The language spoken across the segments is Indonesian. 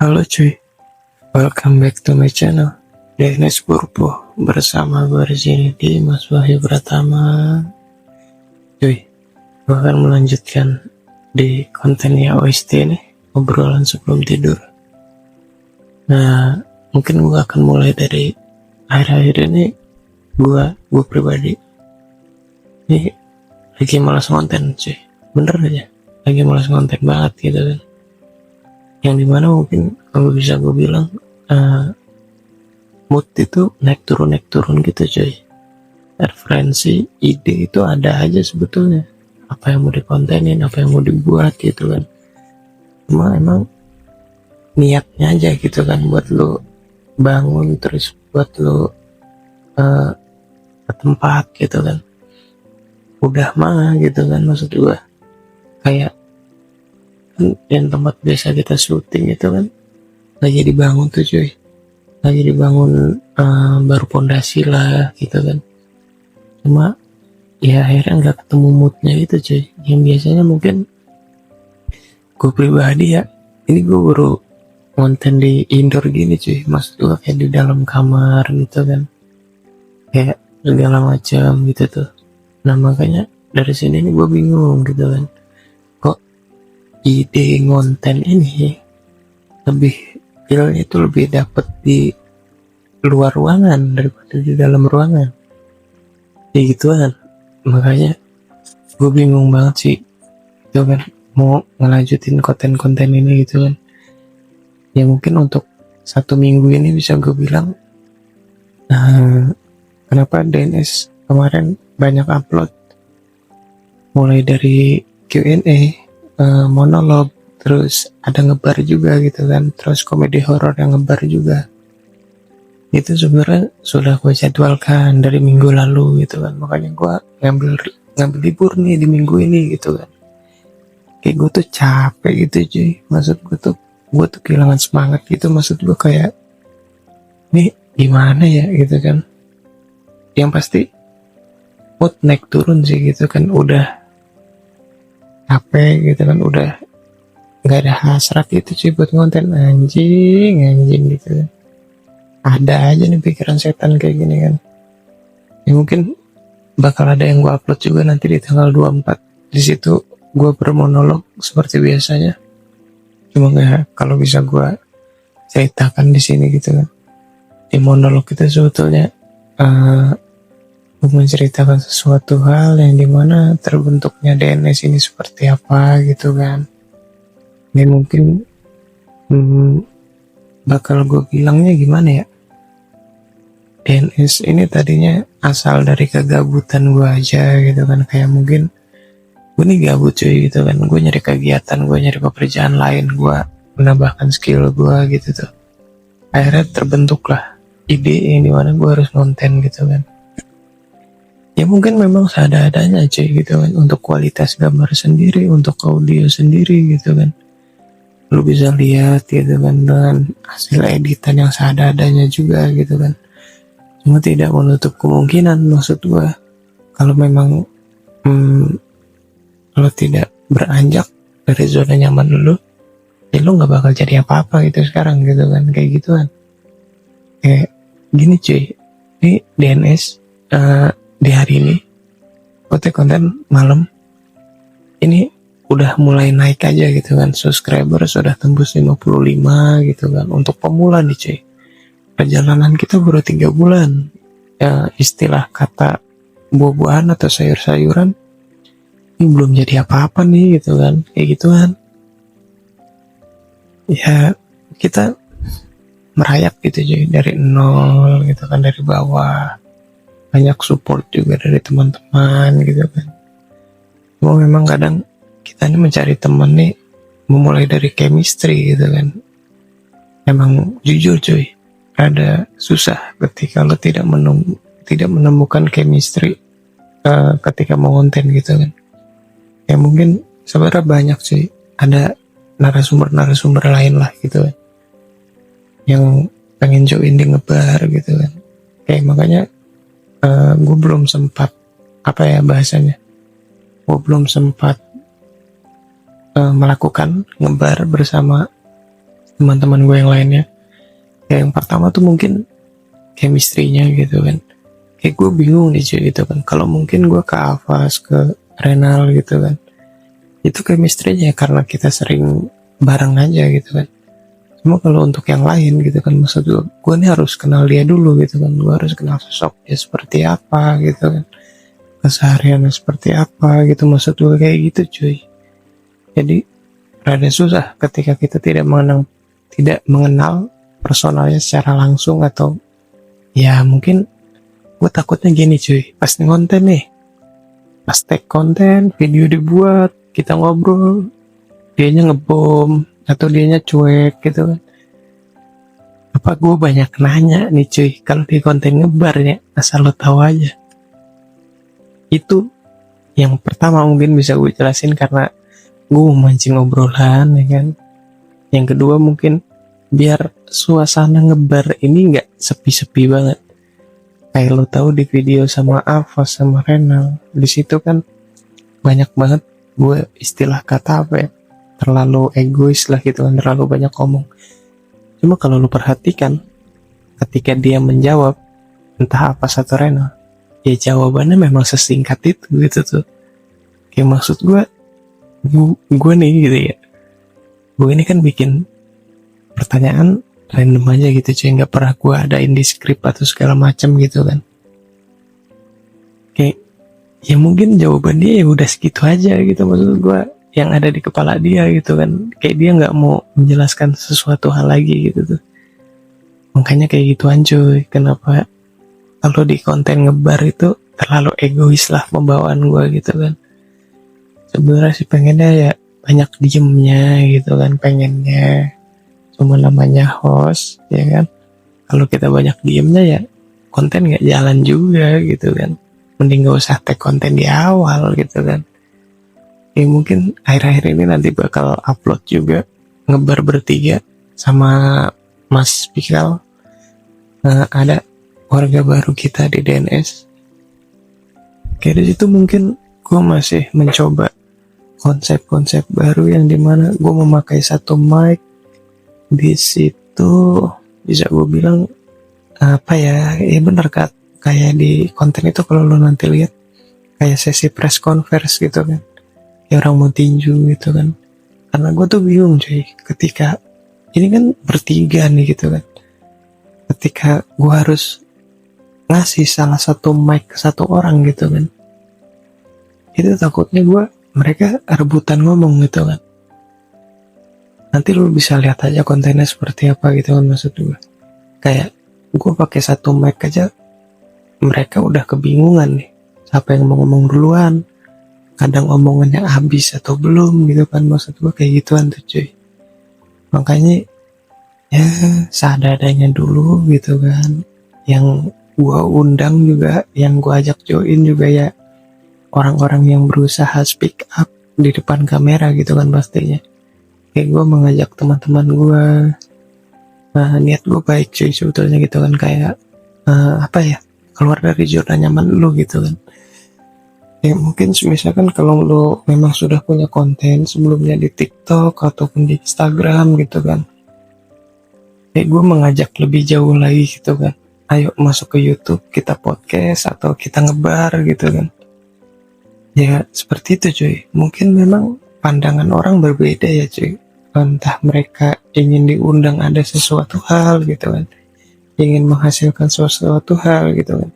Halo cuy, welcome back to my channel Dennis Purpo bersama gue di sini di Mas Wahyu Pratama. Cuy, gue akan melanjutkan di kontennya OST nih, obrolan sebelum tidur. Nah, mungkin gue akan mulai dari akhir-akhir ini gue pribadi ini lagi malas konten cuy, bener aja, lagi malas konten banget gitu kan. Yang dimana mungkin kalau bisa gue bilang mood itu naik turun gitu cuy. Referensi ide itu ada aja sebetulnya, apa yang mau dikontenin, apa yang mau dibuat gitu kan. Cuma emang niatnya aja gitu kan, buat lo bangun terus, buat lo ke tempat gitu kan, udah mah gitu kan. Maksud gue kayak yang tempat biasa kita syuting itu kan lagi dibangun tuh cuy, lagi dibangun baru pondasi lah gitu kan. Cuma ya akhirnya nggak ketemu moodnya gitu cuy, yang biasanya mungkin gue pribadi ya, ini gue baru konten di indoor gini cuy, maksud gue kayak di dalam kamar gitu kan, kayak segala macam gitu tuh. Nah makanya dari sini nih gue bingung gitu kan, kok ide konten ini lebih feelnya itu lebih dapet di luar ruangan daripada di dalam ruangan kayak gitu kan. Makanya gue bingung banget sih itu kan, mau ngelanjutin konten-konten ini gitu kan. Ya mungkin untuk 1 minggu ini bisa gue bilang kenapa DNS kemarin banyak upload, mulai dari Q&A, monolog, terus ada ngebar juga gitu kan, terus komedi horor yang ngebar juga. Itu sebenarnya sudah gue jadwalkan dari minggu lalu gitu kan. Makanya gue ngambil libur nih di minggu ini gitu kan. Kayak gue tuh capek gitu cuy, maksud gue tuh kehilangan semangat gitu. Maksud gue kayak nih gimana ya gitu kan. Yang pasti mood naik turun sih gitu kan, udah capek gitu kan, udah nggak ada hasrat gitu cuy buat konten. Anjing gitu kan. Ada aja nih pikiran setan kayak gini kan. Ya mungkin bakal ada yang gue upload juga nanti di tanggal 24. Di situ gue bermonolog seperti biasanya. Cuma nggak, kalau bisa gue ceritakan di sini gitu kan. Di monolog itu sebetulnya menceritakan sesuatu hal yang dimana terbentuknya DNS ini seperti apa gitu kan. Ini mungkin bakal gue bilangnya gimana ya, DNS ini tadinya asal dari kegabutan gue aja gitu kan. Kayak mungkin gue nih gabut cuy gitu kan, gue nyari kegiatan, gue nyari pekerjaan lain, gue menambahkan skill gue gitu tuh. Akhirnya terbentuklah ide yang dimana gue harus konten gitu kan. Ya mungkin memang seadanya cuy gitu kan, untuk kualitas gambar sendiri, untuk audio sendiri gitu kan. Lu bisa lihat gitu kan, dengan hasil editan yang seadanya juga gitu kan. Cuma tidak menutup kemungkinan, maksud gue kalau memang lo tidak beranjak dari zona nyaman lo, ya lo nggak bakal jadi apa-apa gitu sekarang gitu kan. Kayak gituan, kayak gini cuy, ini DNS di hari ini konten malam ini udah mulai naik aja gitu kan, subscriber sudah tembus 55 gitu kan. Untuk pemula nih cuy, perjalanan kita baru 3 bulan ya, istilah kata buah-buahan atau sayur-sayuran ini belum jadi apa-apa nih gitu kan. Kayak gituan ya, kita merayap gitu cuy dari nol gitu kan, dari bawah. Banyak support juga dari teman-teman gitu kan. Cuma memang kadang kita ini mencari teman nih memulai dari chemistry gitu kan. Emang jujur cuy, ada susah ketika lo tidak menemukan chemistry ketika mau konten gitu kan. Ya mungkin sebenarnya banyak sih, ada narasumber lain lah gitu kan, yang pengen join di ngebar gitu kan. Kayak makanya gue belum sempat, apa ya bahasanya, gue belum sempat melakukan ngebar bersama teman-teman gue yang lainnya. Kayak yang pertama tuh mungkin chemistry-nya gitu kan. Kayak gue bingung nih cuy gitu kan. Kalau mungkin gue ke Avas, ke Renal gitu kan, itu chemistry-nya karena kita sering bareng aja gitu kan. Cuma kalau untuk yang lain gitu kan, maksud gue nih harus kenal dia dulu gitu kan. Gue harus kenal sosok dia seperti apa gitu kan, kesehariannya seperti apa gitu, maksud gue kayak gitu cuy. Jadi rada susah ketika kita tidak mengenal personalnya secara langsung. Atau ya mungkin gue takutnya gini cuy, pas ngonten nih, pas tag konten, video dibuat, kita ngobrol, dianya ngebom atau dianya cuek gitu kan. Apa gue banyak nanya nih cuy, kalau di konten ngebar ya, asal lo tahu aja. Itu yang pertama mungkin bisa gue jelasin karena gue memancing obrolan ya kan. Yang kedua mungkin biar suasana ngebar ini nggak sepi-sepi banget. Kayak lo tahu di video sama Avas sama Renal, di situ kan banyak banget gue istilah kata apa ya, terlalu egois lah gitu kan, terlalu banyak ngomong. Cuma kalau lo perhatikan, ketika dia menjawab entah apa satu Renal, ya jawabannya memang sesingkat itu gitu tuh. Kayak maksud gue nih gitu ya, gue ini kan bikin pertanyaan random aja gitu cuy, nggak pernah gue adain di skrip atau segala macam gitu kan. Kayak ya mungkin jawaban dia ya udah segitu aja gitu, maksud gue yang ada di kepala dia gitu kan. Kayak dia nggak mau menjelaskan sesuatu hal lagi gitu tuh. Makanya kayak gituan cuy, kenapa kalau di konten ngebar itu terlalu egois lah pembawaan gue gitu kan. Sebenarnya sih pengennya ya banyak diemnya gitu kan, pengennya. Cuma namanya host ya kan, kalau kita banyak diemnya ya konten nggak jalan juga gitu kan. Mending gak usah tag konten di awal gitu kan. Ya mungkin akhir-akhir ini nanti bakal upload juga ngebar bertiga sama Mas Pikal. Ada warga baru kita di DNS. Kayak di situ mungkin gue masih mencoba konsep-konsep baru yang dimana gue memakai satu mic. Di situ bisa gue bilang apa ya, ya bener kan, kayak di konten itu kalau lo nanti lihat kayak sesi press conference gitu kan, kayak orang mau tinju gitu kan. Karena gue tuh bingung cuy, ketika ini kan bertiga nih gitu kan, ketika gue harus ngasih salah satu mic ke satu orang gitu kan, itu takutnya mereka rebutan ngomong gitu kan. Nanti lu bisa lihat aja kontennya seperti apa gitu kan, maksud gue. Kayak gue pakai satu mic aja, mereka udah kebingungan nih, siapa yang mau ngomong duluan, kadang omongannya habis atau belum gitu kan, maksud gue kayak gituan tuh cuy. Makanya ya seadanya dulu gitu kan. Yang gue undang juga, yang gue ajak join juga ya orang-orang yang berusaha speak up di depan kamera gitu kan pastinya. Kayak gue mengajak teman-teman gue, niat gue baik cuy sebetulnya gitu kan, kayak apa ya, keluar dari zona nyaman lu gitu kan. Ya mungkin misalkan kalau lu memang sudah punya konten sebelumnya di TikTok ataupun di Instagram gitu kan, kayak gue mengajak lebih jauh lagi gitu kan, ayo masuk ke YouTube, kita podcast atau kita ngebar gitu kan. Ya seperti itu cuy. Mungkin memang pandangan orang berbeda ya cuy, entah mereka ingin diundang ada sesuatu hal gitu kan, ingin menghasilkan sesuatu hal gitu kan.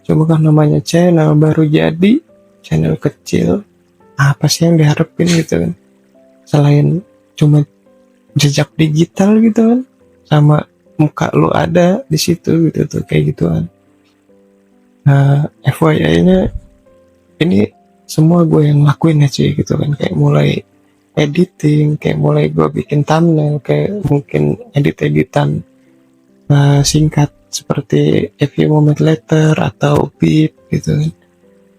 Cuma kan namanya channel baru jadi, channel kecil, apa sih yang diharapin gitu kan, selain cuma jejak digital gitu kan, sama muka lu ada di situ gitu tuh, kayak gituan. FYI-nya ini semua gue yang lakuin ya cuy gitu kan, kayak mulai editing, kayak mulai gue bikin thumbnail, kayak mungkin edit-editan singkat seperti a few moment later atau beep gitu kan,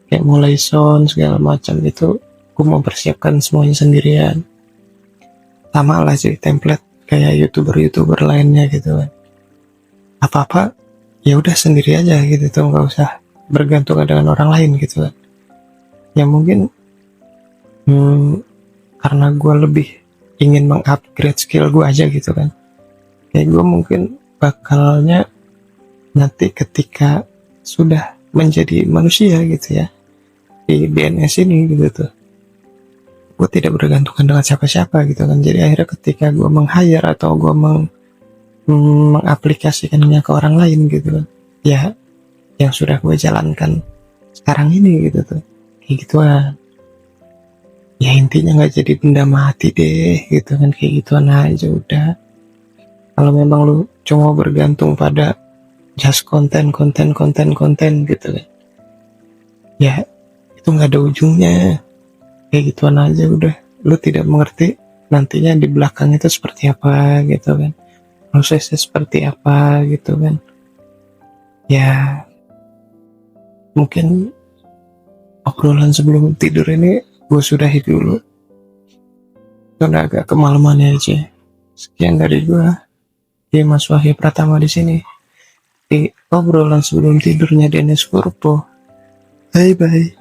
kayak mulai sound segala macam itu gue mempersiapkan semuanya sendirian. Sama lah cuy, template kayak youtuber lainnya gitu kan. Apa-apa ya udah sendiri aja gitu tuh, nggak usah bergantungan dengan orang lain gitu kan. Ya mungkin karena gue lebih ingin mengupgrade skill gue aja gitu kan. Kayak gue mungkin bakalnya nanti ketika sudah menjadi manusia gitu ya, di DNS ini gitu tuh, gue tidak bergantungan dengan siapa-siapa gitu kan. Jadi akhirnya ketika gue meng-hire atau gue mengaplikasikannya ke orang lain gitu kan, ya yang sudah gue jalankan sekarang ini gitu tuh, kayak gituan. Ya intinya nggak jadi benda mati deh gitu kan, kayak gituan aja udah. Kalau memang lu cuma bergantung pada just konten gitu kan, ya itu nggak ada ujungnya, kayak gituan aja udah. Lu tidak mengerti nantinya di belakang itu seperti apa gitu kan, prosesnya seperti apa gitu kan. Ya mungkin obrolan sebelum tidur ini gue sudahi dulu, karena agak kemalaman aja. Sekian dari gue, Mas Wahyu Pratama di sini di obrolan sebelum tidurnya Dennis Purpo. Bye bye.